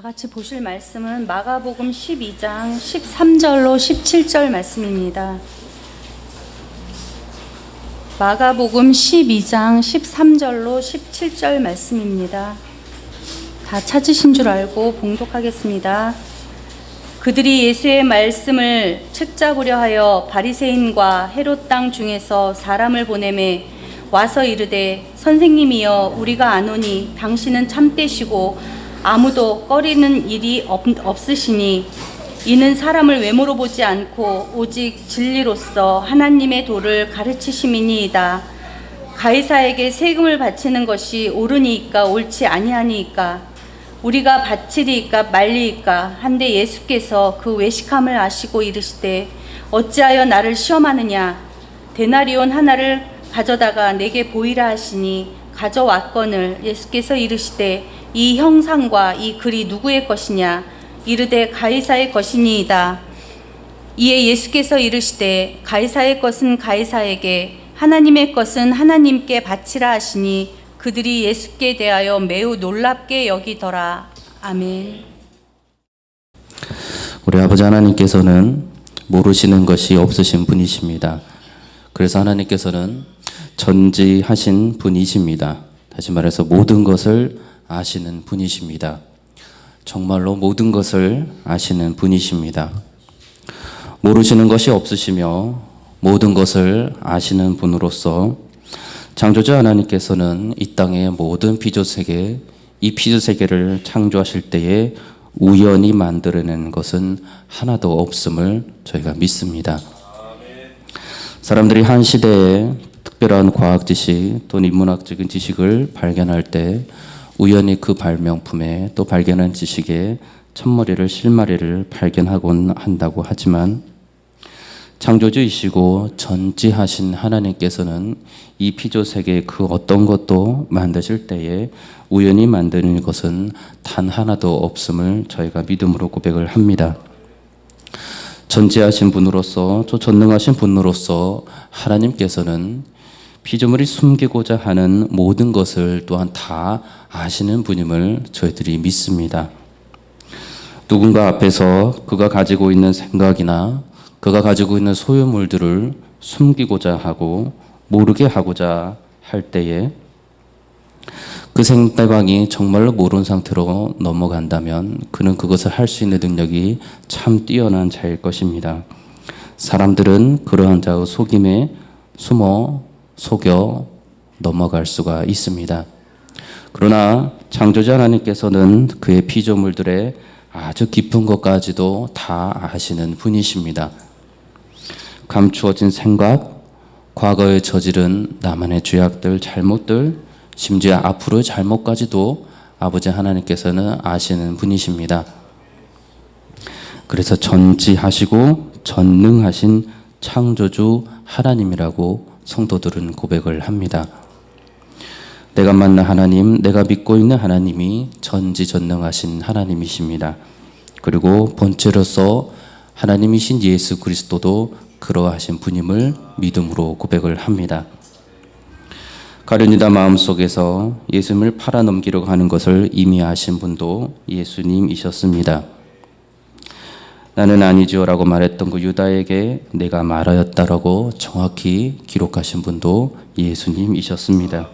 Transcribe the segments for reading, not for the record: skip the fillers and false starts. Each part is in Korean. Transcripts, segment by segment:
같이 보실 말씀은 마가복음 12장 13절로 17절 말씀입니다. 마가복음 12장 13절로 17절 말씀입니다. 다 찾으신 줄 알고 봉독하겠습니다. 그들이 예수의 말씀을 책잡으려 하여 바리새인과 헤롯 땅 중에서 사람을 보내매 와서 이르되 선생님이여 우리가 아노니 당신은 참되시고 아무도 꺼리는 일이 없으시니 이는 사람을 외모로 보지 않고 오직 진리로서 하나님의 도를 가르치심이니이다. 가이사에게 세금을 바치는 것이 옳으니이까 옳지 아니하니이까 우리가 바치리이까 말리이까 한데 예수께서 그 외식함을 아시고 이르시되 어찌하여 나를 시험하느냐 데나리온 하나를 가져다가 내게 보이라 하시니 가져왔거늘 예수께서 이르시되 이 형상과 이 글이 누구의 것이냐 이르되 가이사의 것이니이다. 이에 예수께서 이르시되 가이사의 것은 가이사에게 하나님의 것은 하나님께 바치라 하시니 그들이 예수께 대하여 매우 놀랍게 여기더라. 아멘. 우리 아버지 하나님께서는 모르시는 것이 없으신 분이십니다. 그래서 하나님께서는 전지하신 분이십니다. 다시 말해서 모든 것을 아시는 분이십니다. 정말로 모든 것을 아시는 분이십니다. 모르시는 것이 없으시며 모든 것을 아시는 분으로서 창조주 하나님께서는 이 땅의 모든 피조세계, 이 피조세계를 창조하실 때에 우연히 만들어낸 것은 하나도 없음을 저희가 믿습니다. 사람들이 한 시대에 특별한 과학 지식 또는 인문학적인 지식을 발견할 때 우연히 그 발명품에 또 발견한 지식에 첫머리를 실마리를 발견하곤 한다고 하지만 창조주이시고 전지하신 하나님께서는 이 피조세계의 그 어떤 것도 만드실 때에 우연히 만드는 것은 단 하나도 없음을 저희가 믿음으로 고백을 합니다. 전지하신 분으로서 또 전능하신 분으로서 하나님께서는 피조물이 숨기고자 하는 모든 것을 또한 다 아시는 분임을 저희들이 믿습니다. 누군가 앞에서 그가 가지고 있는 생각이나 그가 가지고 있는 소유물들을 숨기고자 하고 모르게 하고자 할 때에 그 상대방이 정말로 모르는 상태로 넘어간다면 그는 그것을 할 수 있는 능력이 참 뛰어난 자일 것입니다. 사람들은 그러한 자의 속임에 속여 넘어갈 수가 있습니다. 그러나 창조주 하나님께서는 그의 피조물들의 아주 깊은 것까지도 다 아시는 분이십니다. 감추어진 생각, 과거에 저지른 나만의 죄악들, 잘못들, 심지어 앞으로의 잘못까지도 아버지 하나님께서는 아시는 분이십니다. 그래서 전지하시고 전능하신 창조주 하나님이라고 성도들은 고백을 합니다. 내가 만난 하나님, 내가 믿고 있는 하나님이 전지전능하신 하나님이십니다. 그리고 본체로서 하나님이신 예수 그리스도도 그러하신 분임을 믿음으로 고백을 합니다. 가룟유다 마음속에서 예수님을 팔아넘기려고 하는 것을 이미 아신 분도 예수님이셨습니다. 나는 아니지요 라고 말했던 그 유다에게 내가 말하였다라고 정확히 기록하신 분도 예수님이셨습니다.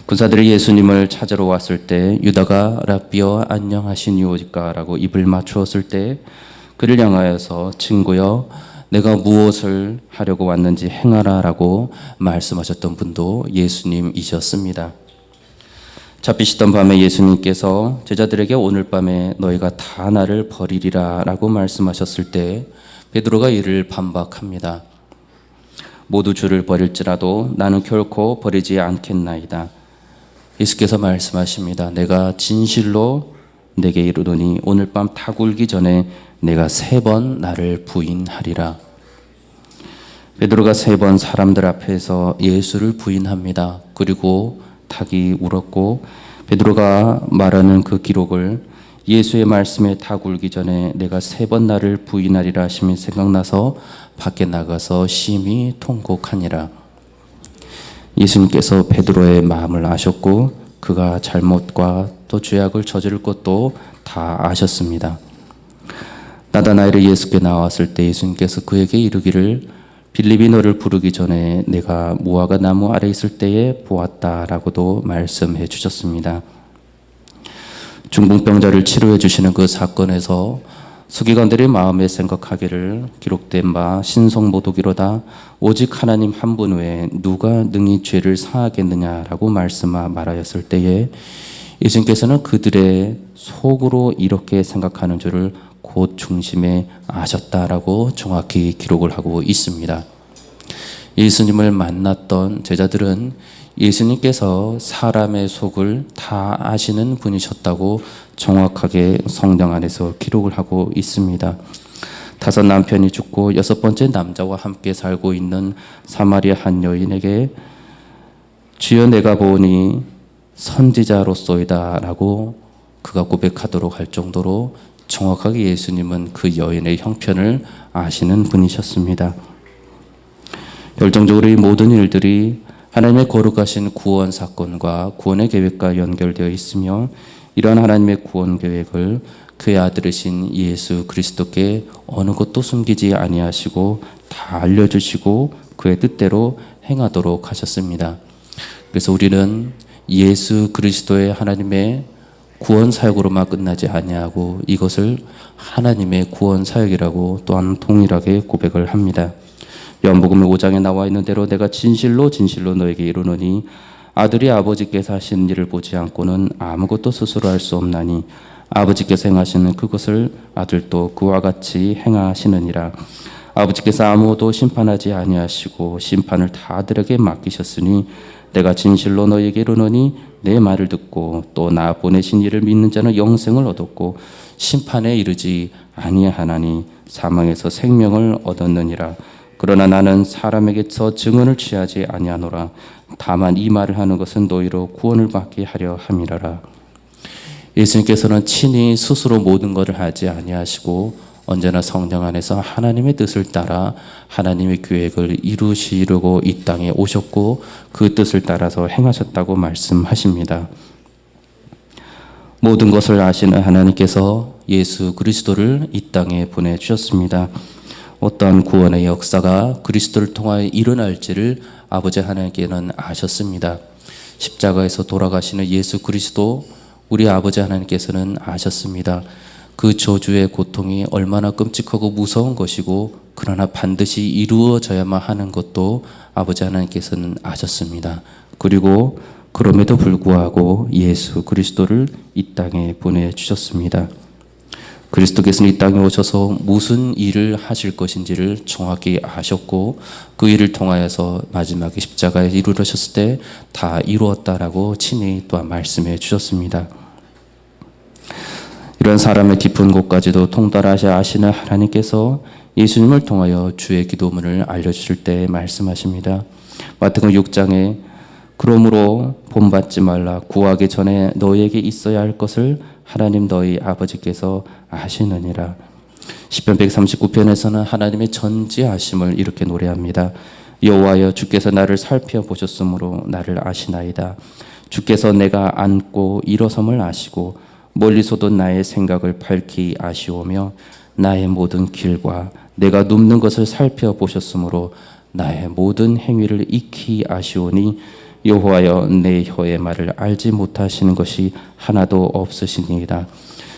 군사들이 예수님을 찾으러 왔을 때 유다가 라비어 안녕하시니오니까 라고 입을 맞추었을 때 그를 향하여서 친구여 내가 무엇을 하려고 왔는지 행하라 라고 말씀하셨던 분도 예수님이셨습니다. 잡히시던 밤에 예수님께서 제자들에게 오늘 밤에 너희가 다 나를 버리리라 라고 말씀하셨을 때 베드로가 이를 반박합니다. 모두 주를 버릴지라도 나는 결코 버리지 않겠나이다. 예수께서 말씀하십니다. 내가 진실로 내게 이르노니 오늘 밤 닭 울기 전에 내가 3번 나를 부인하리라. 베드로가 3번 사람들 앞에서 예수를 부인합니다. 그리고 닭이 울었고 베드로가 말하는 그 기록을 예수의 말씀에 닭 울기 전에 내가 3번 나를 부인하리라 하심이 생각나서 밖에 나가서 심히 통곡하니라. 예수님께서 베드로의 마음을 아셨고 그가 잘못과 또 죄악을 저지를 것도 다 아셨습니다. 나다나엘이 예수께 나왔을 때 예수님께서 그에게 이르기를 빌립이 너를 부르기 전에 내가 무화과 나무 아래 있을 때에 보았다라고도 말씀해 주셨습니다. 중풍병자를 치료해 주시는 그 사건에서 서기관들의 마음에 생각하기를 기록된 바 신성모독이로다 오직 하나님 한 분 외에 누가 능히 죄를 사하겠느냐라고 말하였을 때에 예수님께서는 그들의 속으로 이렇게 생각하는 줄을 곧 중심에 아셨다라고 정확히 기록을 하고 있습니다. 예수님을 만났던 제자들은 예수님께서 사람의 속을 다 아시는 분이셨다고 정확하게 성경 안에서 기록을 하고 있습니다. 5 남편이 죽고 6번째 남자와 함께 살고 있는 사마리아 한 여인에게 주여 내가 보니 선지자로소이다 라고 그가 고백하도록 할 정도로 정확하게 예수님은 그 여인의 형편을 아시는 분이셨습니다. 결정적으로 이 모든 일들이 하나님의 거룩하신 구원 사건과 구원의 계획과 연결되어 있으며 이러한 하나님의 구원 계획을 그의 아들이신 예수 그리스도께 어느 것도 숨기지 아니하시고 다 알려주시고 그의 뜻대로 행하도록 하셨습니다. 그래서 우리는 예수 그리스도의 하나님의 구원 사역으로만 끝나지 아니하고 이것을 하나님의 구원 사역이라고 또한 동일하게 고백을 합니다. 요한복음 5장에 나와 있는 대로 내가 진실로 진실로 너에게 이르노니 아들이 아버지께서 하시는 일을 보지 않고는 아무것도 스스로 할 수 없나니 아버지께서 행하시는 그것을 아들도 그와 같이 행하시느니라. 아버지께서 아무도 심판하지 아니하시고 심판을 다 아들에게 맡기셨으니 내가 진실로 너에게 이르노니 내 말을 듣고 또 나 보내신 이를 믿는 자는 영생을 얻었고 심판에 이르지 아니하나니 사망에서 생명을 얻었느니라. 그러나 나는 사람에게서 증언을 취하지 아니하노라. 다만 이 말을 하는 것은 너희로 구원을 받게 하려 함이라라. 예수님께서는 친히 스스로 모든 것을 하지 아니하시고 언제나 성령 안에서 하나님의 뜻을 따라 하나님의 계획을 이루시려고 이 땅에 오셨고 그 뜻을 따라서 행하셨다고 말씀하십니다. 모든 것을 아시는 하나님께서 예수 그리스도를 이 땅에 보내주셨습니다. 어떠한 구원의 역사가 그리스도를 통하여 일어날지를 아버지 하나님께는 아셨습니다. 십자가에서 돌아가시는 예수 그리스도 우리 아버지 하나님께서는 아셨습니다. 그 저주의 고통이 얼마나 끔찍하고 무서운 것이고 그러나 반드시 이루어져야만 하는 것도 아버지 하나님께서는 아셨습니다. 그리고 그럼에도 불구하고 예수 그리스도를 이 땅에 보내주셨습니다. 그리스도께서는 이 땅에 오셔서 무슨 일을 하실 것인지를 정확히 아셨고 그 일을 통하여서 마지막에 십자가에 이르러셨을 때 다 이루었다라고 친히 또한 말씀해 주셨습니다. 이런 사람의 깊은 곳까지도 통달하셔 아시는 하나님께서 예수님을 통하여 주의 기도문을 알려주실 때 말씀하십니다. 마태복음 6장에 그러므로 본받지 말라 구하기 전에 너희에게 있어야 할 것을 하나님 너희 아버지께서 아시느니라. 시편 139편에서는 하나님의 전지하심을 이렇게 노래합니다. 여호와여 주께서 나를 살펴보셨으므로 나를 아시나이다. 주께서 내가 앉고 일어섬을 아시고 멀리서도 나의 생각을 밝히 아시오며 나의 모든 길과 내가 눕는 것을 살펴보셨으므로 나의 모든 행위를 익히 아시오니 여호와여 내 혀의 말을 알지 못하시는 것이 하나도 없으시니이다.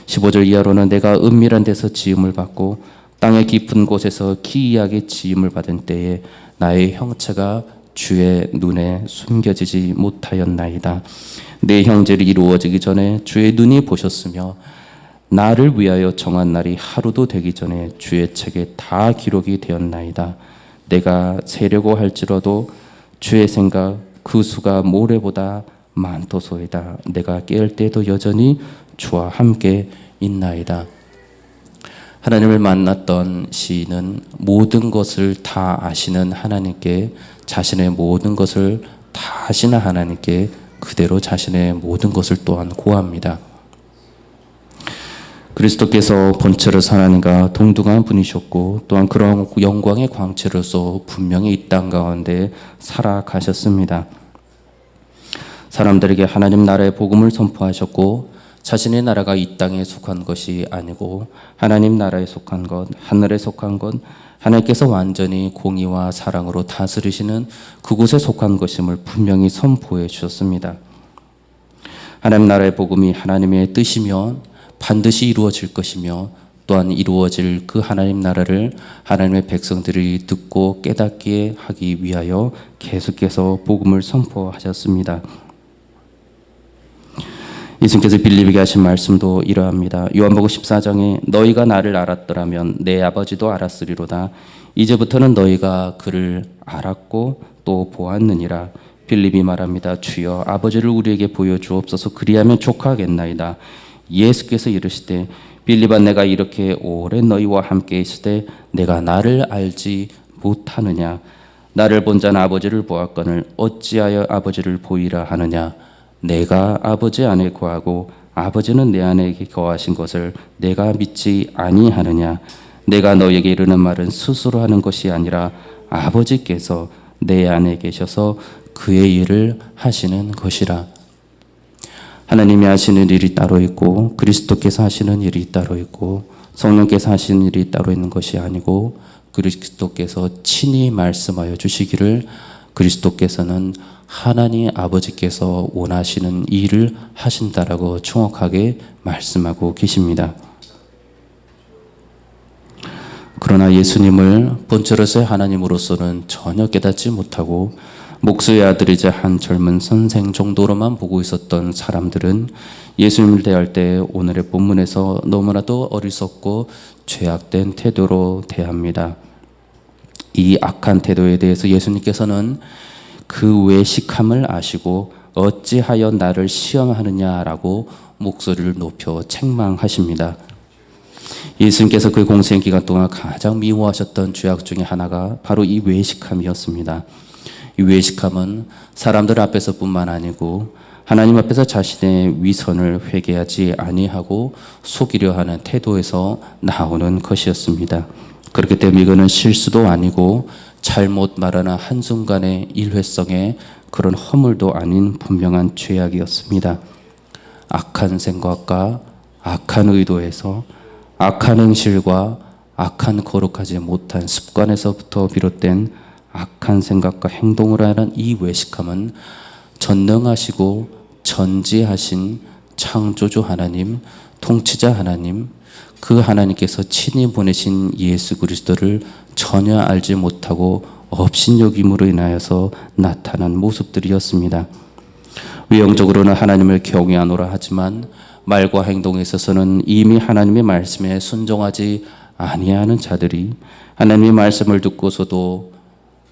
15절 이하로는 내가 은밀한 데서 지음을 받고 땅의 깊은 곳에서 기이하게 지음을 받은 때에 나의 형체가 주의 눈에 숨겨지지 못하였나이다. 내 형제를 이루어지기 전에 주의 눈이 보셨으며 나를 위하여 정한 날이 하루도 되기 전에 주의 책에 다 기록이 되었나이다. 내가 세려고 할지라도 주의 생각 그 수가 모래보다 많도소이다. 내가 깨울 때도 여전히 주와 함께 있나이다. 하나님을 만났던 시인은 모든 것을 다 아시는 하나님께 자신의 모든 것을 다 아시는 하나님께 그대로 자신의 모든 것을 또한 고합니다. 그리스도께서 본체로서 하나님과 동등한 분이셨고 또한 그런 영광의 광채로서 분명히 이 땅 가운데 살아가셨습니다. 사람들에게 하나님 나라의 복음을 선포하셨고 자신의 나라가 이 땅에 속한 것이 아니고 하나님 나라에 속한 것, 하늘에 속한 것, 하나님께서 완전히 공의와 사랑으로 다스리시는 그곳에 속한 것임을 분명히 선포해 주셨습니다. 하나님 나라의 복음이 하나님의 뜻이면 반드시 이루어질 것이며 또한 이루어질 그 하나님 나라를 하나님의 백성들이 듣고 깨닫게 하기 위하여 계속해서 복음을 선포하셨습니다. 예수님께서 빌립에게 하신 말씀도 이러합니다. 요한복음 14장에 너희가 나를 알았더라면 내 아버지도 알았으리로다. 이제부터는 너희가 그를 알았고 또 보았느니라. 빌립이 말합니다. 주여 아버지를 우리에게 보여주옵소서. 그리하면 족하겠나이다. 예수께서 이르시되 빌립아 내가 이렇게 오래 너희와 함께 있을 때 내가 나를 알지 못하느냐. 나를 본 자는 아버지를 보았거늘 어찌하여 아버지를 보이라 하느냐. 내가 아버지 안에 거하고 아버지는 내 안에 거하신 것을 내가 믿지 아니하느냐. 내가 너에게 이르는 말은 스스로 하는 것이 아니라 아버지께서 내 안에 계셔서 그의 일을 하시는 것이라. 하나님이 하시는 일이 따로 있고 그리스도께서 하시는 일이 따로 있고 성령께서 하시는 일이 따로 있는 것이 아니고 그리스도께서 친히 말씀하여 주시기를 그리스도께서는 하나님 아버지께서 원하시는 일을 하신다라고 정확하게 말씀하고 계십니다. 그러나 예수님을 본체로서의 하나님으로서는 전혀 깨닫지 못하고 목수의 아들이자 한 젊은 선생 정도로만 보고 있었던 사람들은 예수님을 대할 때 오늘의 본문에서 너무나도 어리석고 죄악된 태도로 대합니다. 이 악한 태도에 대해서 예수님께서는 그 외식함을 아시고 어찌하여 나를 시험하느냐라고 목소리를 높여 책망하십니다. 예수님께서 그 공생 기간 동안 가장 미워하셨던 죄악 중에 하나가 바로 이 외식함이었습니다. 이 외식함은 사람들 앞에서뿐만 아니고 하나님 앞에서 자신의 위선을 회개하지 아니하고 속이려 하는 태도에서 나오는 것이었습니다. 그렇기 때문에 이거는 실수도 아니고 잘못 말하는 한순간의 일회성의 그런 허물도 아닌 분명한 죄악이었습니다. 악한 생각과 악한 의도에서 악한 행실과 악한 거룩하지 못한 습관에서부터 비롯된 악한 생각과 행동을 하는 이 외식함은 전능하시고 전지하신 창조주 하나님, 통치자 하나님, 그 하나님께서 친히 보내신 예수 그리스도를 전혀 알지 못하고 업신여김으로 인하여서 나타난 모습들이었습니다. 외형적으로는 하나님을 경외하노라 하지만 말과 행동에 있어서는 이미 하나님의 말씀에 순종하지 아니하는 자들이 하나님의 말씀을 듣고서도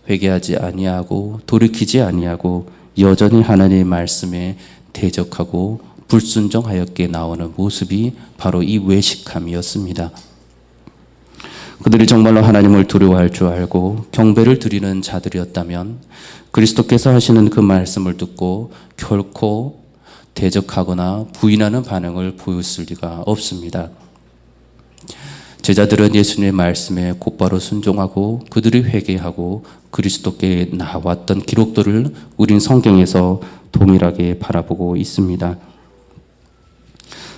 회개하지 아니하고 돌이키지 아니하고 여전히 하나님의 말씀에 대적하고 불순종하였기에 나오는 모습이 바로 이 외식함이었습니다. 그들이 정말로 하나님을 두려워할 줄 알고 경배를 드리는 자들이었다면 그리스도께서 하시는 그 말씀을 듣고 결코 대적하거나 부인하는 반응을 보였을 리가 없습니다. 제자들은 예수님의 말씀에 곧바로 순종하고 그들이 회개하고 그리스도께 나왔던 기록들을 우린 성경에서 동일하게 바라보고 있습니다.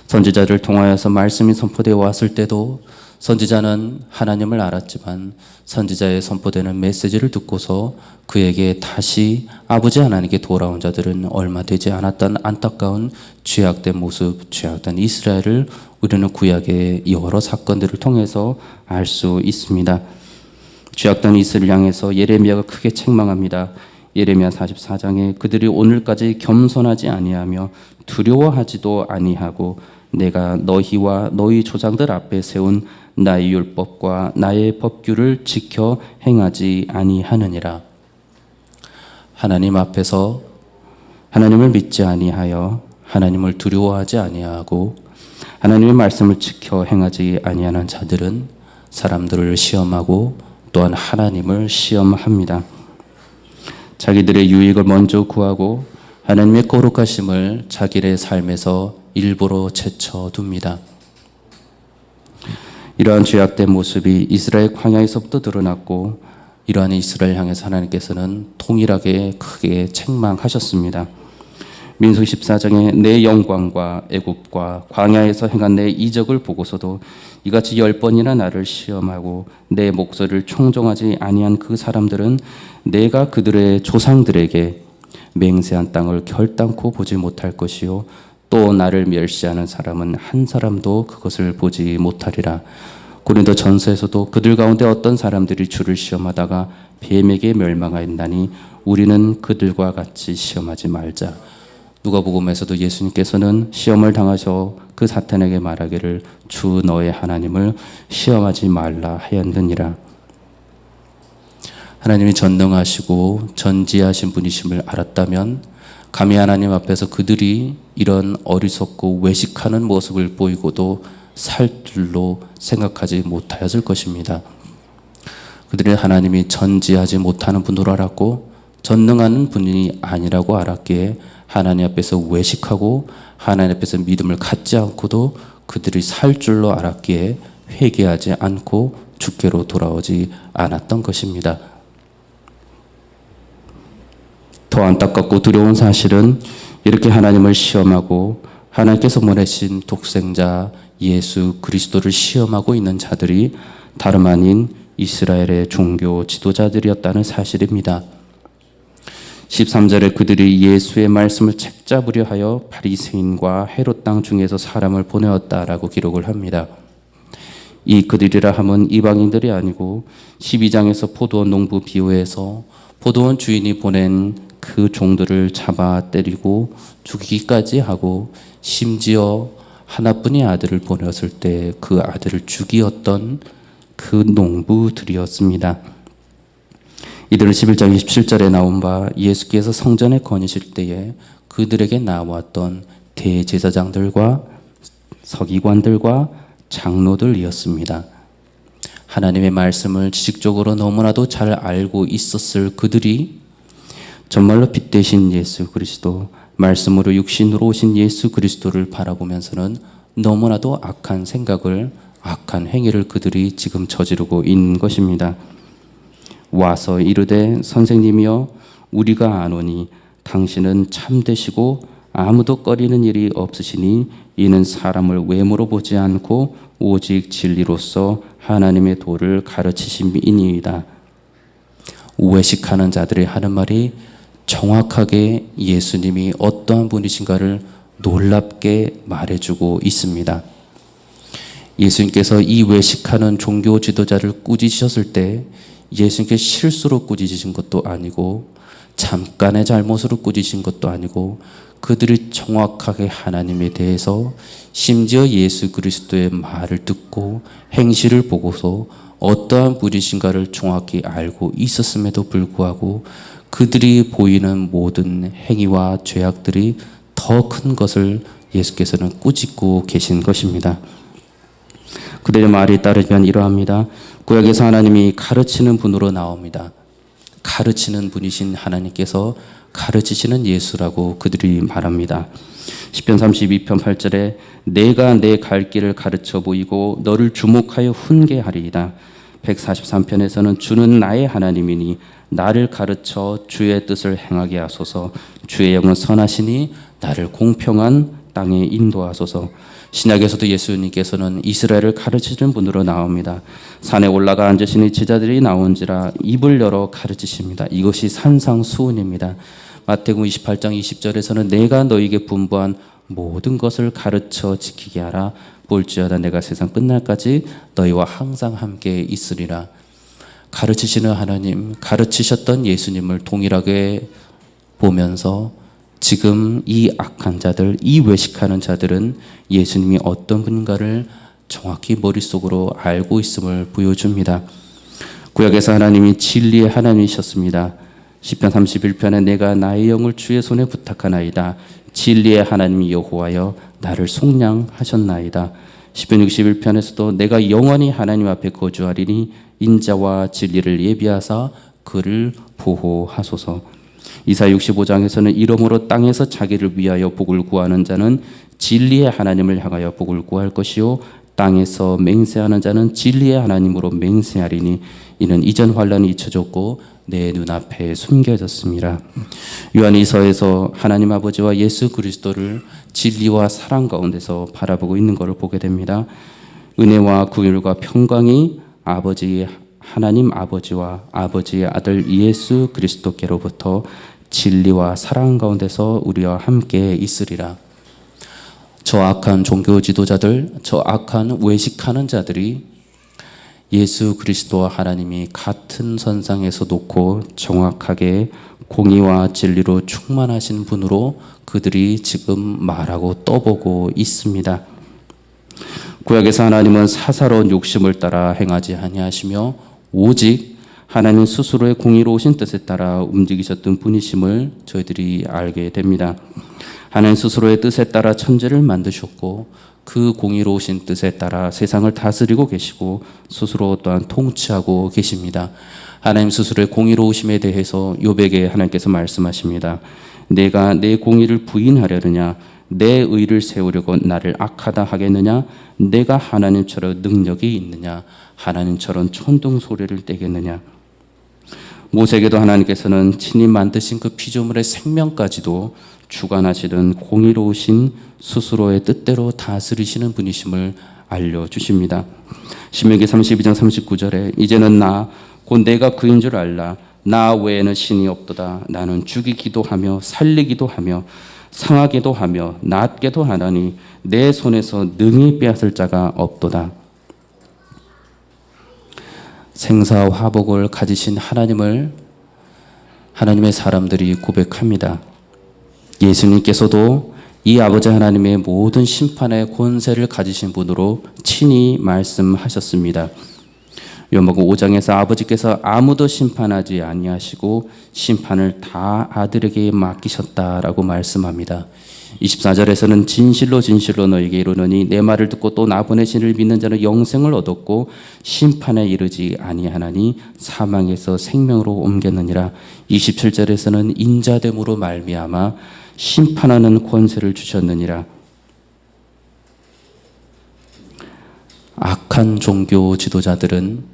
선지자를 통하여서 말씀이 선포되어 왔을 때도 선지자는 하나님을 알았지만 선지자의 선포되는 메시지를 듣고서 그에게 다시 아버지 하나님께 돌아온 자들은 얼마 되지 않았던 안타까운 죄악된 모습, 죄악된 이스라엘을 우리는 구약의 여러 사건들을 통해서 알 수 있습니다. 죄악된 이스라엘 향해서 예레미야가 크게 책망합니다. 예레미야 44장에 그들이 오늘까지 겸손하지 아니하며 두려워하지도 아니하고 내가 너희와 너희 조상들 앞에 세운 나의 율법과 나의 법규를 지켜 행하지 아니하느니라. 하나님 앞에서 하나님을 믿지 아니하여 하나님을 두려워하지 아니하고 하나님의 말씀을 지켜 행하지 아니하는 자들은 사람들을 시험하고 또한 하나님을 시험합니다. 자기들의 유익을 먼저 구하고 하나님의 거룩하심을 자기의 삶에서 일부러 제쳐둡니다. 이러한 죄악된 모습이 이스라엘 광야에서부터 드러났고 이러한 이스라엘 향해서 하나님께서는 동일하게 크게 책망하셨습니다. 민수기 14장에 내 영광과 애굽과 광야에서 행한 내 이적을 보고서도 이같이 10번이나 나를 시험하고 내 목소리를 청종하지 아니한 그 사람들은 내가 그들의 조상들에게 맹세한 땅을 결단코 보지 못할 것이요 또 나를 멸시하는 사람은 한 사람도 그것을 보지 못하리라. 고린도 전서에서도 그들 가운데 어떤 사람들이 주를 시험하다가 뱀에게 멸망하였나니 우리는 그들과 같이 시험하지 말자. 누가복음에서도 예수님께서는 시험을 당하셔 그 사탄에게 말하기를 주 너의 하나님을 시험하지 말라 하였느니라. 하나님이 전능하시고 전지하신 분이심을 알았다면 감히 하나님 앞에서 그들이 이런 어리석고 외식하는 모습을 보이고도 살 줄로 생각하지 못하였을 것입니다. 그들은 하나님이 전지하지 못하는 분으로 알았고 전능한 분이 아니라고 알았기에 하나님 앞에서 외식하고 하나님 앞에서 믿음을 갖지 않고도 그들이 살 줄로 알았기에 회개하지 않고 주께로 돌아오지 않았던 것입니다. 더 안타깝고 두려운 사실은 이렇게 하나님을 시험하고 하나님께서 보내신 독생자 예수 그리스도를 시험하고 있는 자들이 다름 아닌 이스라엘의 종교 지도자들이었다는 사실입니다. 13절에 그들이 예수의 말씀을 책잡으려 하여 바리새인과 헤롯 땅 중에서 사람을 보내었다라고 기록을 합니다. 이 그들이라 함은 이방인들이 아니고 12장에서 포도원 농부 비유에서 포도원 주인이 보낸 그 종들을 잡아 때리고 죽이기까지 하고 심지어 하나뿐인 아들을 보냈을 때 그 아들을 죽이었던 그 농부들이었습니다. 이들은 11장 27절에 나온 바 예수께서 성전에 거니실 때에 그들에게 나왔던 대제사장들과 서기관들과 장로들이었습니다. 하나님의 말씀을 지식적으로 너무나도 잘 알고 있었을 그들이 정말로 빛 되신 예수 그리스도, 말씀으로 육신으로 오신 예수 그리스도를 바라보면서는 너무나도 악한 생각을, 악한 행위를 그들이 지금 저지르고 있는 것입니다. 와서 이르되 선생님이여 우리가 아노니 당신은 참되시고 아무도 꺼리는 일이 없으시니 이는 사람을 외모로 보지 않고 오직 진리로서 하나님의 도를 가르치심이니이다. 외식하는 자들이 하는 말이 정확하게 예수님이 어떠한 분이신가를 놀랍게 말해주고 있습니다. 예수님께서 이 외식하는 종교 지도자를 꾸짖으셨을 때 예수님께 실수로 꾸짖으신 것도 아니고 잠깐의 잘못으로 꾸짖으신 것도 아니고 그들이 정확하게 하나님에 대해서 심지어 예수 그리스도의 말을 듣고 행실을 보고서 어떠한 분이신가를 정확히 알고 있었음에도 불구하고 그들이 보이는 모든 행위와 죄악들이 더 큰 것을 예수께서는 꾸짖고 계신 것입니다. 그들의 말에 따르면 이러합니다. 구약에서 하나님이 가르치는 분으로 나옵니다. 가르치는 분이신 하나님께서 가르치시는 예수라고 그들이 말합니다. 시편 32편 8절에 내가 내 갈 길을 가르쳐 보이고 너를 주목하여 훈계하리이다. 143편에서는 주는 나의 하나님이니 나를 가르쳐 주의 뜻을 행하게 하소서. 주의 영은 선하시니 나를 공평한 땅에 인도하소서. 신약에서도 예수님께서는 이스라엘을 가르치는 분으로 나옵니다. 산에 올라가 앉으시니 제자들이 나온지라 입을 열어 가르치십니다. 이것이 산상수훈입니다. 마태복음 28장 20절에서는 내가 너에게 분부한 모든 것을 가르쳐 지키게 하라. 볼지어다 내가 세상 끝날까지 너희와 항상 함께 있으리라. 가르치시는 하나님, 가르치셨던 예수님을 동일하게 보면서 지금 이 악한 자들, 이 외식하는 자들은 예수님이 어떤 분인가를 정확히 머릿속으로 알고 있음을 보여줍니다. 구약에서 하나님이 진리의 하나님이셨습니다. 시편 31편에 내가 나의 영을 주의 손에 부탁하나이다. 진리의 하나님 여호와여 나를 속량하셨나이다. 시편 61편에서도 내가 영원히 하나님 앞에 거주하리니 인자와 진리를 예비하사 그를 보호하소서. 이사 65장에서는 이러므로 땅에서 자기를 위하여 복을 구하는 자는 진리의 하나님을 향하여 복을 구할 것이요 땅에서 맹세하는 자는 진리의 하나님으로 맹세하리니 이는 이전 환란이 잊혀졌고 내 눈앞에 숨겨졌습니다. 요한이서에서 하나님 아버지와 예수 그리스도를 진리와 사랑 가운데서 바라보고 있는 것을 보게 됩니다. 은혜와 긍휼과 평강이 아버지 하나님 아버지와 아버지의 아들 예수 그리스도께로부터 진리와 사랑 가운데서 우리와 함께 있으리라. 저 악한 종교 지도자들, 저 악한 외식하는 자들이 예수 그리스도와 하나님이 같은 선상에서 놓고 정확하게 공의와 진리로 충만하신 분으로 그들이 지금 말하고 떠보고 있습니다. 구약에서 하나님은 사사로운 욕심을 따라 행하지 아니하시며 오직 하나님 스스로의 공의로우신 뜻에 따라 움직이셨던 분이심을 저희들이 알게 됩니다. 하나님 스스로의 뜻에 따라 천지를 만드셨고 그 공의로우신 뜻에 따라 세상을 다스리고 계시고 스스로 또한 통치하고 계십니다. 하나님 스스로의 공의로우심에 대해서 욥에게 하나님께서 말씀하십니다. 내가 내 공의를 부인하려느냐, 내 의를 세우려고 나를 악하다 하겠느냐, 내가 하나님처럼 능력이 있느냐, 하나님처럼 천둥 소리를 떼겠느냐. 모세에게도 하나님께서는 친히 만드신 그 피조물의 생명까지도 주관하시던 공의로우신 스스로의 뜻대로 다스리시는 분이심을 알려주십니다. 신명기 32장 39절에 이제는 나 곧 내가 그인 줄 알라. 나 외에는 신이 없도다. 나는 죽이기도 하며 살리기도 하며 상하게도 하며 낫게도 하나니 내 손에서 능히 빼앗을 자가 없도다. 생사화복을 가지신 하나님을 하나님의 사람들이 고백합니다. 예수님께서도 이 아버지 하나님의 모든 심판의 권세를 가지신 분으로 친히 말씀하셨습니다. 요한복음 5장에서 아버지께서 아무도 심판하지 아니하시고 심판을 다 아들에게 맡기셨다라고 말씀합니다. 24절에서는 진실로 진실로 너에게 이르노니 내 말을 듣고 또 나 보내신 이를 믿는 자는 영생을 얻었고 심판에 이르지 아니하나니 사망에서 생명으로 옮겼느니라. 27절에서는 인자됨으로 말미암아 심판하는 권세를 주셨느니라. 악한 종교 지도자들은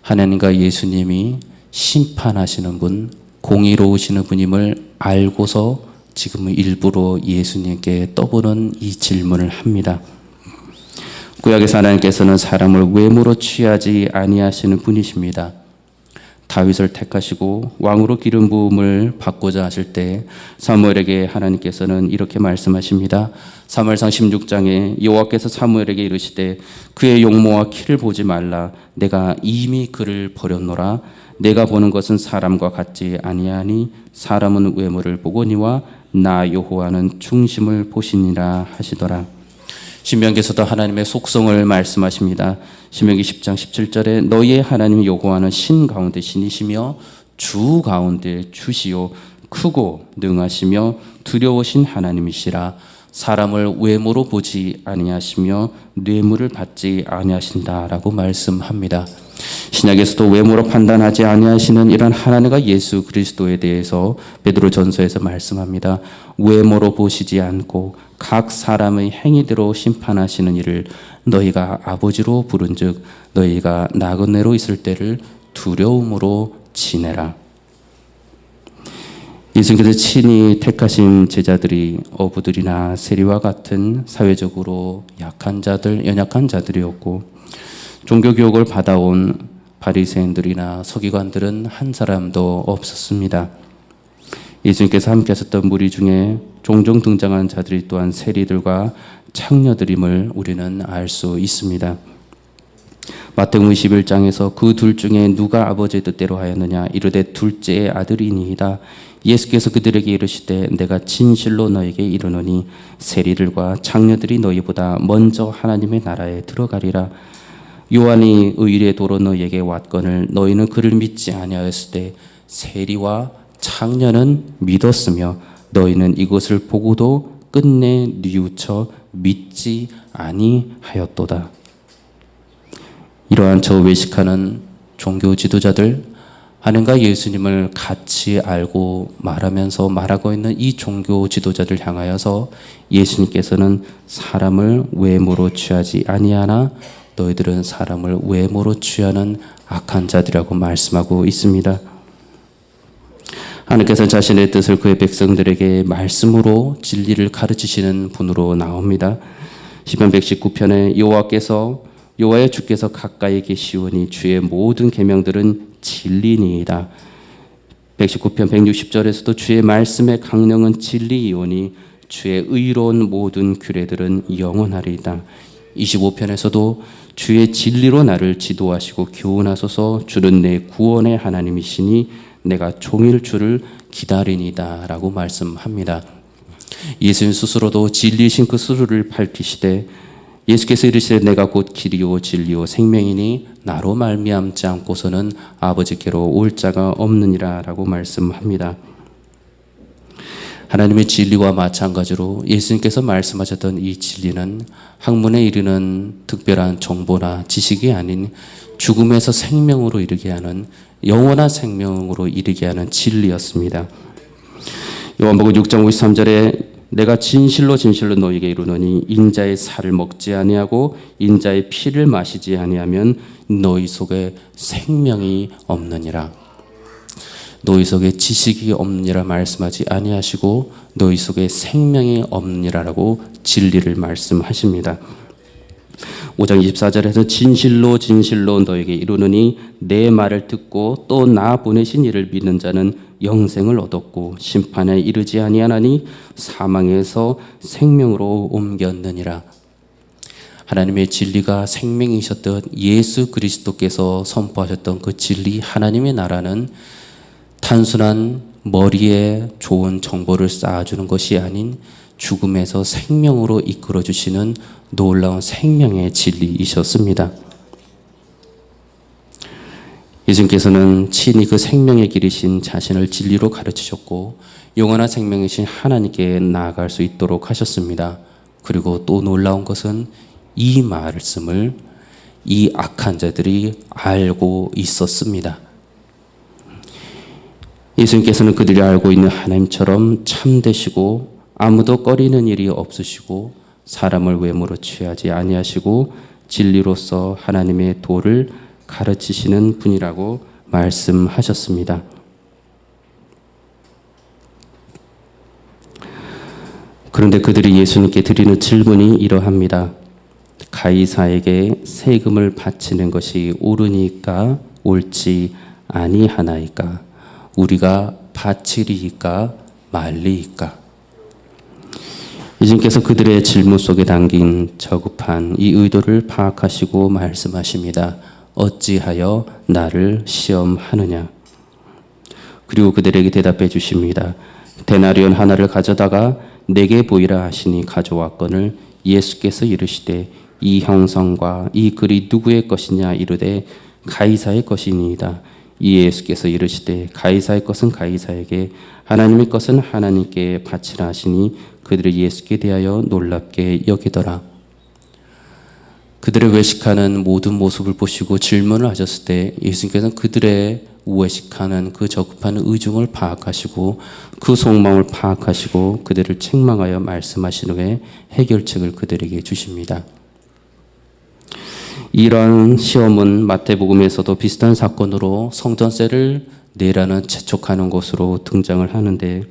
하나님과 예수님이 심판하시는 분, 공의로우시는 분임을 알고서 지금 일부러 예수님께 떠보는 이 질문을 합니다. 구약에서 하나님께서는 사람을 외모로 취하지 아니하시는 분이십니다. 다윗을 택하시고 왕으로 기름 부음을 받고자 하실 때 사무엘에게 하나님께서는 이렇게 말씀하십니다. 사무엘상 16장에 여호와께서 사무엘에게 이르시되 그의 용모와 키를 보지 말라. 내가 이미 그를 버렸노라. 내가 보는 것은 사람과 같지 아니하니 사람은 외모를 보거니와 나 여호와는 중심을 보시니라 하시더라. 신명기에서도 하나님의 속성을 말씀하십니다. 신명기 10장 17절에 너희의 하나님 여호와는 신 가운데 신이시며 주 가운데 주시요 크고 능하시며 두려우신 하나님이시라. 사람을 외모로 보지 아니하시며 뇌물을 받지 아니하신다라고 말씀합니다. 신약에서도 외모로 판단하지 아니하시는 이런 하나님과 예수 그리스도에 대해서 베드로전서에서 말씀합니다. 외모로 보시지 않고 각 사람의 행위대로 심판하시는 이를 너희가 아버지로 부른즉 너희가 나그네로 있을 때를 두려움으로 지내라. 예수님께서 친히 택하신 제자들이 어부들이나 세리와 같은 사회적으로 약한 자들, 연약한 자들이었고 종교교육을 받아온 바리새인들이나 서기관들은 한 사람도 없었습니다. 예수님께서 함께 하셨던 무리 중에 종종 등장한 자들이 또한 세리들과 창녀들임을 우리는 알 수 있습니다. 마태복음 21장에서 그 둘 중에 누가 아버지의 뜻대로 하였느냐 이르되 둘째의 아들이니이다. 예수께서 그들에게 이르시되 내가 진실로 너에게 이르노니 세리들과 창녀들이 너희보다 먼저 하나님의 나라에 들어가리라. 요한이 의리의 도로 너희에게 왔거늘 너희는 그를 믿지 아니하였을 때 세리와 창녀는 믿었으며 너희는 이것을 보고도 끝내 뉘우쳐 믿지 아니하였도다. 이러한 저 외식하는 종교 지도자들, 하나님과 예수님을 같이 알고 말하고 있는 이 종교 지도자들 향하여서 예수님께서는 사람을 외모로 취하지 아니하나 너희들은 사람을 외모로 취하는 악한 자들이라고 말씀하고 있습니다. 하나님께서 자신의 뜻을 그의 백성들에게 말씀으로 진리를 가르치시는 분으로 나옵니다. 시편 119편에 여호와의 주께서 가까이 계시오니 주의 모든 계명들은 진리니이다. 119편 160절에서도 주의 말씀의 강령은 진리이오니 주의 의로운 모든 규례들은 영원하리이다. 25편에서도 주의 진리로 나를 지도하시고 교훈하소서. 주는 내 구원의 하나님이시니 내가 종일 주를 기다리니다 라고 말씀합니다. 예수님 스스로도 진리이신 그 스스로를 밝히시되 예수께서 이르시되 내가 곧 길이요 진리요 생명이니 나로 말미암지 않고서는 아버지께로 올 자가 없느니라 라고 말씀합니다. 하나님의 진리와 마찬가지로 예수님께서 말씀하셨던 이 진리는 학문에 이르는 특별한 정보나 지식이 아닌 죽음에서 생명으로 이르게 하는 영원한 생명으로 이르게 하는 진리였습니다. 요한복음 6장 53절에 내가 진실로 진실로 너희에게 이르노니 인자의 살을 먹지 아니하고 인자의 피를 마시지 아니하면 너희 속에 생명이 없느니라. 너희 속에 지식이 없느니라 말씀하지 아니하시고 너희 속에 생명이 없느니라라고 진리를 말씀하십니다. 5장 24절에서 진실로 진실로 너에게 이르노니 내 말을 듣고 또 나 보내신 이를 믿는 자는 영생을 얻었고 심판에 이르지 아니하나니 사망에서 생명으로 옮겼느니라. 하나님의 진리가 생명이셨던 예수 그리스도께서 선포하셨던 그 진리 하나님의 나라는 단순한 머리에 좋은 정보를 쌓아주는 것이 아닌 죽음에서 생명으로 이끌어주시는 놀라운 생명의 진리이셨습니다. 예수님께서는 친히 그 생명의 길이신 자신을 진리로 가르치셨고 영원한 생명이신 하나님께 나아갈 수 있도록 하셨습니다. 그리고 또 놀라운 것은 이 말씀을 이 악한 자들이 알고 있었습니다. 예수님께서는 그들이 알고 있는 하나님처럼 참되시고 아무도 꺼리는 일이 없으시고 사람을 외모로 취하지 아니하시고 진리로서 하나님의 도를 가르치시는 분이라고 말씀하셨습니다. 그런데 그들이 예수님께 드리는 질문이 이러합니다. 가이사에게 세금을 바치는 것이 옳으니까 옳지 아니하나이까? 우리가 바치리이까 말리이까? 예수님께서 그들의 질문 속에 담긴 저급한 이 의도를 파악하시고 말씀하십니다. 어찌하여 나를 시험하느냐? 그리고 그들에게 대답해 주십니다. 데나리온 하나를 가져다가 내게 보이라 하시니 가져왔거늘 예수께서 이르시되 이 형상과 이 글이 누구의 것이냐 이르되 가이사의 것이니이다. 이에 예수께서 이르시되 가이사의 것은 가이사에게 하나님의 것은 하나님께 바치라 하시니 그들이 예수께 대하여 놀랍게 여기더라. 그들의 외식하는 모든 모습을 보시고 질문을 하셨을 때 예수님께서는 그들의 외식하는 그 저급한 의중을 파악하시고 그 속마음을 파악하시고 그들을 책망하여 말씀하신 후에 해결책을 그들에게 주십니다. 이런 시험은 마태복음에서도 비슷한 사건으로 성전세를 내라는 재촉하는 것으로 등장을 하는데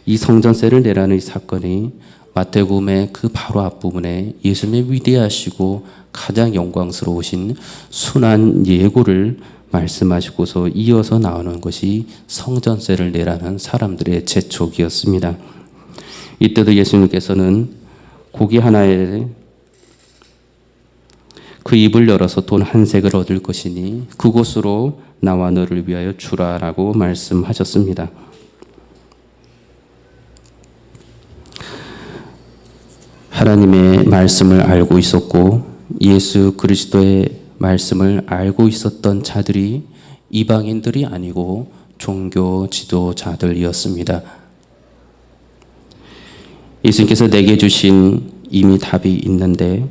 이 성전세를 내라는 이 사건이 마태복음의 그 바로 앞부분에 예수님의 위대하시고 가장 영광스러우신 순환 예고를 말씀하시고서 이어서 나오는 것이 성전세를 내라는 사람들의 재촉이었습니다. 이때도 예수님께서는 고기 하나에 그 입을 열어서 돈 한 섹을 얻을 것이니 그곳으로 나와 너를 위하여 주라라고 말씀하셨습니다. 하나님의 말씀을 알고 있었고 예수 그리스도의 말씀을 알고 있었던 자들이 이방인들이 아니고 종교 지도자들이었습니다. 예수님께서 내게 주신 이미 답이 있는데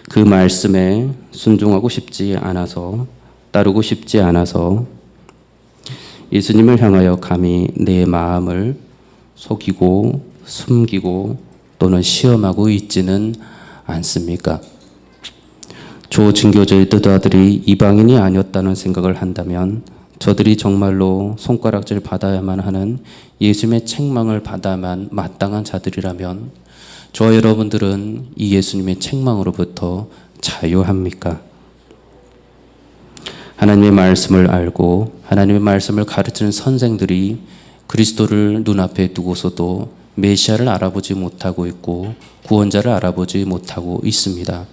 그 말씀에 순종하고 싶지 않아서 따르고 싶지 않아서 예수님을 향하여 감히 내 마음을 속이고 숨기고 또는 시험하고 있지는 않습니까? 조증교조의 뜻아들이 이방인이 아니었다는 생각을 한다면 저들이 정말로 손가락질 받아야만 하는 예수님의 책망을 받아야만 마땅한 자들이라면 저와 여러분들은 이 예수님의 책망으로부터 자유합니까? 하나님의 말씀을 알고 하나님의 말씀을 가르치는 선생들이 그리스도를 눈앞에 두고서도 메시아를 알아보지 못하고 있고 구원자를 알아보지 못하고 있습니다.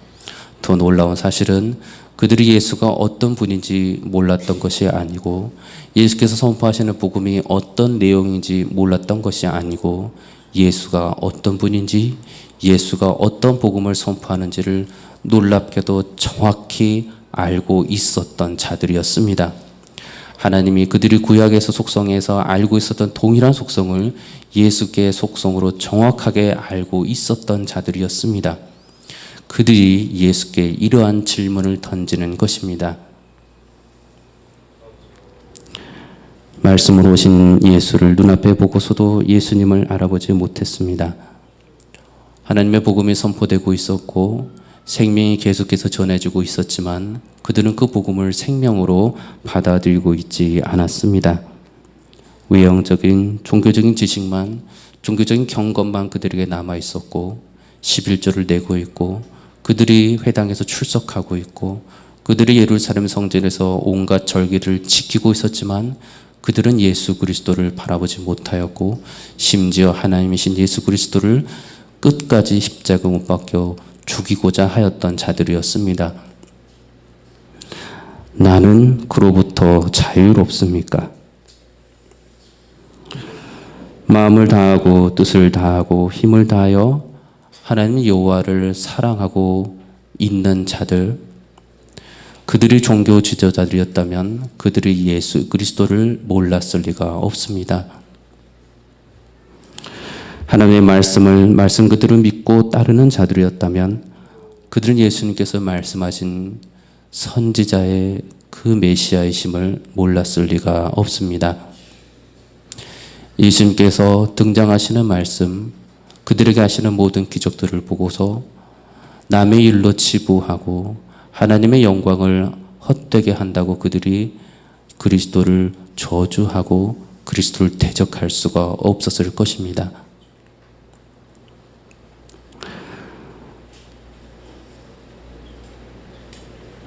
더 놀라운 사실은 그들이 예수가 어떤 분인지 몰랐던 것이 아니고 예수께서 선포하시는 복음이 어떤 내용인지 몰랐던 것이 아니고 예수가 어떤 분인지 예수가 어떤 복음을 선포하는지를 놀랍게도 정확히 알고 있었던 자들이었습니다. 하나님이 그들이 구약에서 속성에서 알고 있었던 동일한 속성을 예수께의 속성으로 정확하게 알고 있었던 자들이었습니다. 그들이 예수께 이러한 질문을 던지는 것입니다. 말씀으로 오신 예수를 눈앞에 보고서도 예수님을 알아보지 못했습니다. 하나님의 복음이 선포되고 있었고 생명이 계속해서 전해지고 있었지만 그들은 그 복음을 생명으로 받아들이고 있지 않았습니다. 외형적인 종교적인 지식만, 종교적인 경건만 그들에게 남아 있었고 11조를 내고 있고 그들이 회당에서 출석하고 있고 그들이 예루살렘 성전에서 온갖 절기를 지키고 있었지만 그들은 예수 그리스도를 바라보지 못하였고 심지어 하나님이신 예수 그리스도를 끝까지 십자가 못 박혀 죽이고자 하였던 자들이었습니다. 나는 그로부터 자유롭습니까? 마음을 다하고 뜻을 다하고 힘을 다하여 하나님 여호와를 사랑하고 있는 자들, 그들이 종교 지도자들이었다면 그들이 예수 그리스도를 몰랐을 리가 없습니다. 하나님의 말씀 그들을 믿고 따르는 자들이었다면 그들은 예수님께서 말씀하신 선지자의 그 메시아이심을 몰랐을 리가 없습니다. 예수님께서 등장하시는 말씀, 그들에게 하시는 모든 기적들을 보고서 남의 일로 치부하고 하나님의 영광을 헛되게 한다고 그들이 그리스도를 저주하고 그리스도를 대적할 수가 없었을 것입니다.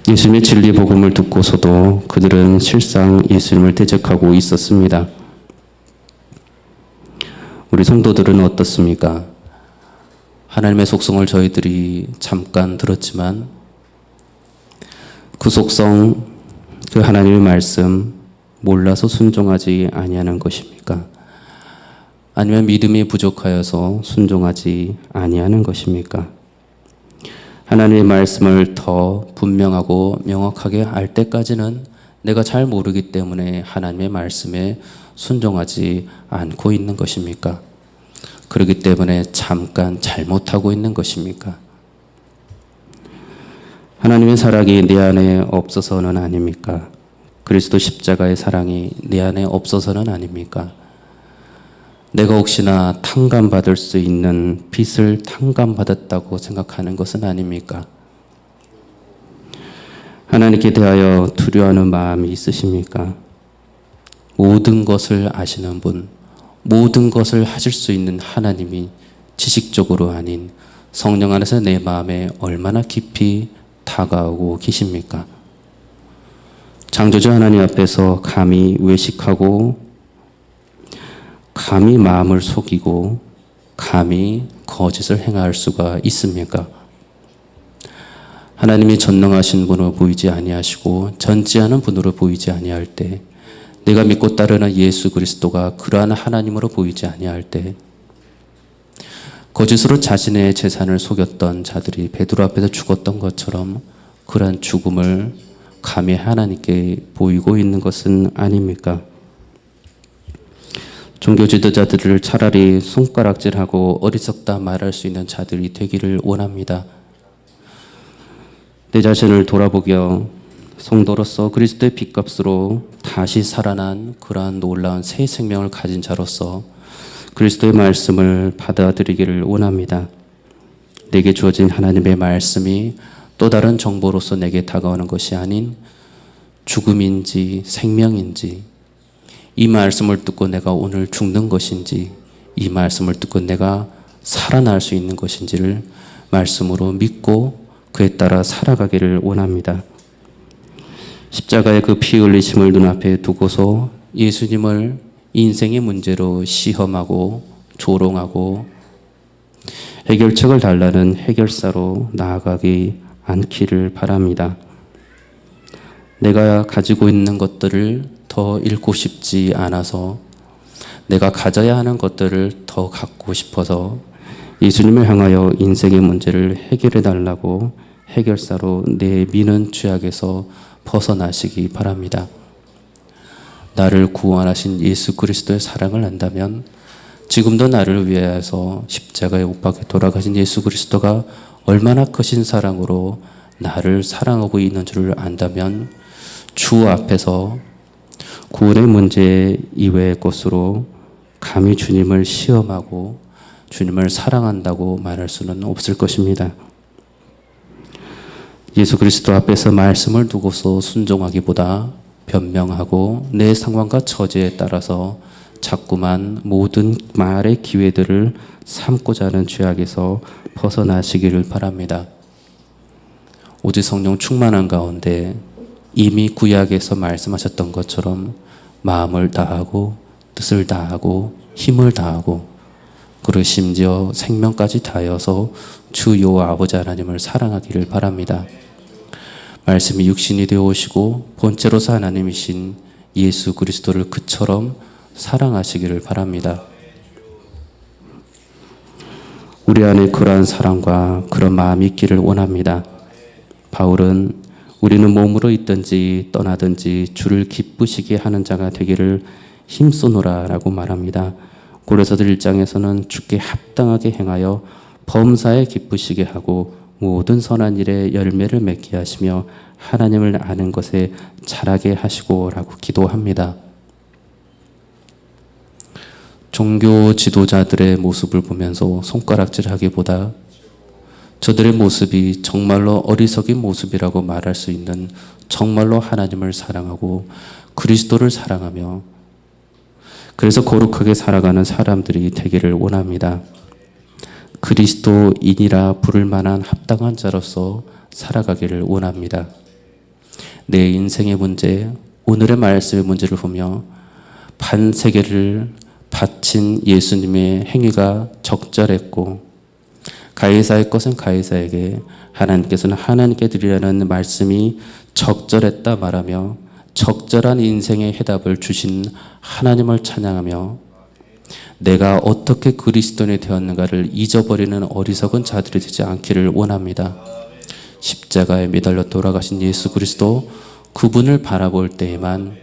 예수님의 진리 복음을 듣고서도 그들은 실상 예수님을 대적하고 있었습니다. 우리 성도들은 어떻습니까? 하나님의 속성을 저희들이 잠깐 들었지만 그 속성, 그 하나님의 말씀 몰라서 순종하지 아니하는 것입니까? 아니면 믿음이 부족하여서 순종하지 아니하는 것입니까? 하나님의 말씀을 더 분명하고 명확하게 알 때까지는 내가 잘 모르기 때문에 하나님의 말씀에 순종하지 않고 있는 것입니까? 그렇기 때문에 잠깐 잘못하고 있는 것입니까? 하나님의 사랑이 내 안에 없어서는 아닙니까? 그리스도 십자가의 사랑이 내 안에 없어서는 아닙니까? 내가 혹시나 탕감받을 수 있는 빚을 탕감받았다고 생각하는 것은 아닙니까? 하나님께 대하여 두려워하는 마음이 있으십니까? 모든 것을 아시는 분, 모든 것을 하실 수 있는 하나님이 지식적으로 아닌 성령 안에서 내 마음에 얼마나 깊이 다가오고 계십니까? 창조주 하나님 앞에서 감히 외식하고 감히 마음을 속이고 감히 거짓을 행할 수가 있습니까? 하나님이 전능하신 분으로 보이지 아니하시고 전지하는 분으로 보이지 아니할 때, 내가 믿고 따르는 예수 그리스도가 그러한 하나님으로 보이지 아니할 때, 거짓으로 자신의 재산을 속였던 자들이 베드로 앞에서 죽었던 것처럼 그러한 죽음을 감히 하나님께 보이고 있는 것은 아닙니까? 종교 지도자들을 차라리 손가락질하고 어리석다 말할 수 있는 자들이 되기를 원합니다. 내 자신을 돌아보며 성도로서 그리스도의 핏값으로 다시 살아난 그러한 놀라운 새 생명을 가진 자로서 그리스도의 말씀을 받아들이기를 원합니다. 내게 주어진 하나님의 말씀이 또 다른 정보로서 내게 다가오는 것이 아닌 죽음인지 생명인지, 이 말씀을 듣고 내가 오늘 죽는 것인지, 이 말씀을 듣고 내가 살아날 수 있는 것인지를 말씀으로 믿고 그에 따라 살아가기를 원합니다. 십자가의 그 피 흘리심을 눈앞에 두고서 예수님을 인생의 문제로 시험하고 조롱하고 해결책을 달라는 해결사로 나아가기 않기를 바랍니다. 내가 가지고 있는 것들을 더 잃고 싶지 않아서, 내가 가져야 하는 것들을 더 갖고 싶어서 예수님을 향하여 인생의 문제를 해결해 달라고 해결사로 내미는 죄악에서 벗어나시기 바랍니다. 나를 구원하신 예수 그리스도의 사랑을 안다면, 지금도 나를 위하여서 십자가에 못 박혀 돌아가신 예수 그리스도가 얼마나 크신 사랑으로 나를 사랑하고 있는 줄을 안다면, 주 앞에서 구원의 문제 이외의 것으로 감히 주님을 시험하고 주님을 사랑한다고 말할 수는 없을 것입니다. 예수 그리스도 앞에서 말씀을 두고서 순종하기보다 변명하고 내 상황과 처지에 따라서 자꾸만 모든 말의 기회들을 삼고자 하는 죄악에서 벗어나시기를 바랍니다. 오직 성령 충만한 가운데 이미 구약에서 말씀하셨던 것처럼 마음을 다하고 뜻을 다하고 힘을 다하고, 그리고 심지어 생명까지 다하여서 주 여호와 아버지 하나님을 사랑하기를 바랍니다. 말씀이 육신이 되어 오시고 본체로서 하나님이신 예수 그리스도를 그처럼 사랑하시기를 바랍니다. 우리 안에 그러한 사랑과 그런 마음이 있기를 원합니다. 바울은 우리는 몸으로 있든지 떠나든지 주를 기쁘시게 하는 자가 되기를 힘쓰노라 라고 말합니다. 고린도서 1장에서는 주께 합당하게 행하여 범사에 기쁘시게 하고 모든 선한 일에 열매를 맺게 하시며 하나님을 아는 것에 자라게 하시고 라고 기도합니다. 종교 지도자들의 모습을 보면서 손가락질하기보다 저들의 모습이 정말로 어리석인 모습이라고 말할 수 있는, 정말로 하나님을 사랑하고 그리스도를 사랑하며 그래서 거룩하게 살아가는 사람들이 되기를 원합니다. 그리스도인이라 부를 만한 합당한 자로서 살아가기를 원합니다. 내 인생의 문제, 오늘의 말씀의 문제를 보며 반세계를 바친 예수님의 행위가 적절했고, 가이사의 것은 가이사에게, 하나님께서는 하나님께 드리라는 말씀이 적절했다 말하며 적절한 인생의 해답을 주신 하나님을 찬양하며 내가 어떻게 그리스도인이 되었는가를 잊어버리는 어리석은 자들이 되지 않기를 원합니다. 십자가에 매달려 돌아가신 예수 그리스도, 그분을 바라볼 때에만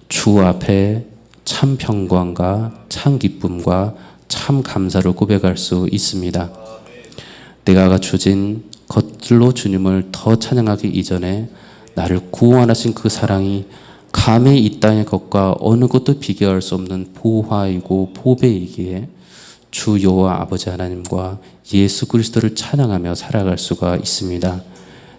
주 앞에 참 평강과 참 기쁨과 참 감사를 고백할 수 있습니다. 내가 주진 것들로 주님을 더 찬양하기 이전에 나를 구원하신 그 사랑이 감히 이 땅의 것과 어느 것도 비교할 수 없는 보화이고 보배이기에 주 여호와 아버지 하나님과 예수 그리스도를 찬양하며 살아갈 수가 있습니다.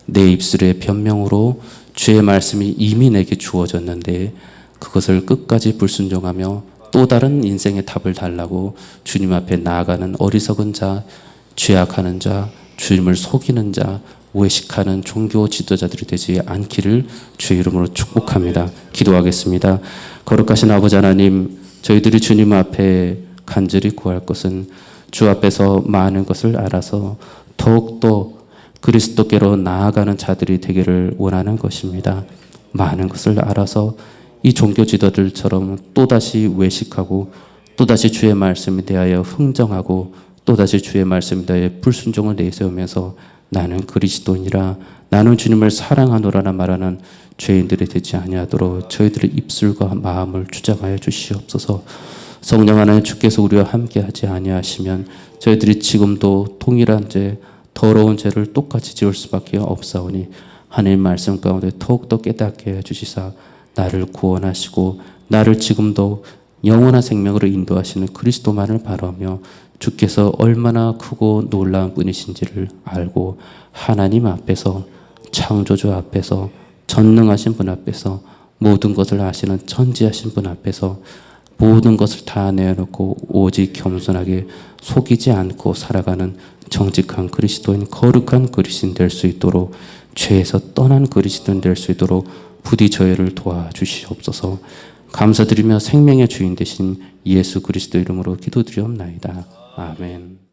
내 입술의 변명으로 주의 말씀이 이미 내게 주어졌는데 그것을 끝까지 불순종하며 또 다른 인생의 답을 달라고 주님 앞에 나아가는 어리석은 자, 죄악하는 자, 주님을 속이는 자, 외식하는 종교 지도자들이 되지 않기를 주의 이름으로 축복합니다. 기도하겠습니다. 거룩하신 아버지 하나님, 저희들이 주님 앞에 간절히 구할 것은 주 앞에서 많은 것을 알아서 더욱더 그리스도께로 나아가는 자들이 되기를 원하는 것입니다. 많은 것을 알아서 이 종교 지도들처럼 또다시 외식하고 또다시 주의 말씀에 대하여 흥정하고 또다시 주의 말씀에 대하여 불순종을 내세우면서 나는 그리스도인이라, 나는 주님을 사랑하노라나 말하는 죄인들이 되지 아니하도록 저희들의 입술과 마음을 주장하여 주시옵소서. 성령 하나님, 주께서 우리와 함께하지 아니하시면 저희들이 지금도 동일한 죄, 더러운 죄를 똑같이 지을 수밖에 없사오니 하나님 말씀 가운데 더욱더 깨닫게 해주시사 나를 구원하시고 나를 지금도 영원한 생명으로 인도하시는 그리스도만을 바라며 주께서 얼마나 크고 놀라운 분이신지를 알고 하나님 앞에서 창조주 앞에서 전능하신 분 앞에서 모든 것을 아시는 천지하신 분 앞에서 모든 것을 다 내어놓고 오직 겸손하게 속이지 않고 살아가는 정직한 그리스도인 거룩한 그리스도인 될 수 있도록 죄에서 떠난 그리스도인 될 수 있도록 부디 저희를 도와주시옵소서. 감사드리며 생명의 주인 되신 예수 그리스도 이름으로 기도드리옵나이다. 아멘.